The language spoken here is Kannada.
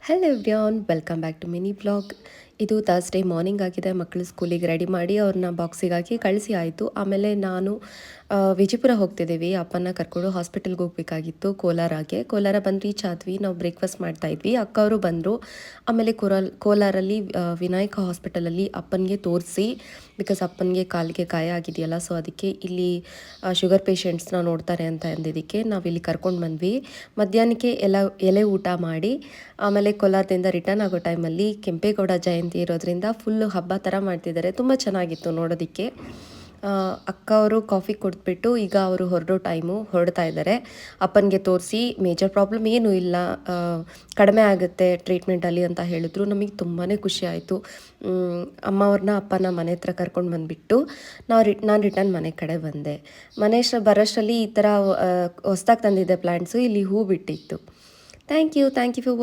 Hello everyone, welcome back to mini blog. ಇದು ಥರ್ಸ್ಡೇ ಮಾರ್ನಿಂಗ್ ಆಗಿದೆ. ಮಕ್ಕಳು ಸ್ಕೂಲಿಗೆ ರೆಡಿ ಮಾಡಿ ಅವ್ರನ್ನ ಬಾಕ್ಸಿಗೆ ಹಾಕಿ ಕಳಿಸಿ ಆಯಿತು. ಆಮೇಲೆ ನಾನು ವಿಜಯಪುರ ಹೋಗ್ತಿದ್ದೀವಿ. ಅಪ್ಪನ ಕರ್ಕೊಂಡು ಹಾಸ್ಪಿಟಲ್ಗೆ ಹೋಗಬೇಕಾಗಿತ್ತು ಕೋಲಾರ ಬಂದು ರೀಚ್ ಆದ್ವಿ. ನಾವು ಬ್ರೇಕ್ಫಾಸ್ಟ್ ಮಾಡ್ತಾಯಿದ್ವಿ. ಅಕ್ಕ ಅವರು ಬಂದರು. ಆಮೇಲೆ ಕೋಲಾರಲ್ಲಿ ವಿನಾಯಕ ಹಾಸ್ಪಿಟಲಲ್ಲಿ ಅಪ್ಪನಿಗೆ ತೋರಿಸಿ, ಬಿಕಾಸ್ ಅಪ್ಪನಿಗೆ ಕಾಲಿಗೆ ಗಾಯ ಆಗಿದೆಯಲ್ಲ, ಸೊ ಅದಕ್ಕೆ ಇಲ್ಲಿ ಶುಗರ್ ಪೇಷಂಟ್ಸ್ನ ನೋಡ್ತಾರೆ ಅಂತ ಅಂದಿದ್ದಕ್ಕೆ ನಾವಿಲ್ಲಿ ಕರ್ಕೊಂಡು ಬಂದ್ವಿ. ಮಧ್ಯಾಹ್ನಕ್ಕೆ ಎಲೆ ಊಟ ಮಾಡಿ ಆಮೇಲೆ ಕೋಲಾರದಿಂದ ರಿಟರ್ನ್ ಆಗೋ ಟೈಮಲ್ಲಿ ಕೆಂಪೇಗೌಡ ಜಯಂತಿ ಇರೋದ್ರಿಂದ ಫುಲ್ಲು ಹಬ್ಬ ಥರ ಮಾಡ್ತಿದ್ದಾರೆ. ತುಂಬ ಚೆನ್ನಾಗಿತ್ತು ನೋಡೋದಕ್ಕೆ. ಅಕ್ಕ ಅವರು ಕಾಫಿ ಕೊಟ್ಬಿಟ್ಟು ಈಗ ಅವರು ಹೊರಡ್ತಾ ಇದ್ದಾರೆ. ಅಪ್ಪನಿಗೆ ತೋರಿಸಿ ಮೇಜರ್ ಪ್ರಾಬ್ಲಮ್ ಏನೂ ಇಲ್ಲ, ಕಡಿಮೆ ಆಗುತ್ತೆ ಟ್ರೀಟ್ಮೆಂಟಲ್ಲಿ ಅಂತ ಹೇಳಿದ್ರು. ನಮಗೆ ತುಂಬಾ ಖುಷಿ ಆಯಿತು. ಅಪ್ಪನ ಮನೆ ಹತ್ರ ಕರ್ಕೊಂಡು ಬಂದುಬಿಟ್ಟು ನಾನು ರಿಟರ್ನ್ ಮನೆ ಕಡೆ ಬಂದೆ. ಬರೋಷ್ಟರಲ್ಲಿ ಈ ಥರ ಹೊಸ್ದಾಗಿ ತಂದಿದ್ದೆ ಪ್ಲ್ಯಾಂಟ್ಸು, ಇಲ್ಲಿ ಹೂ ಬಿಟ್ಟಿತ್ತು. Thank you for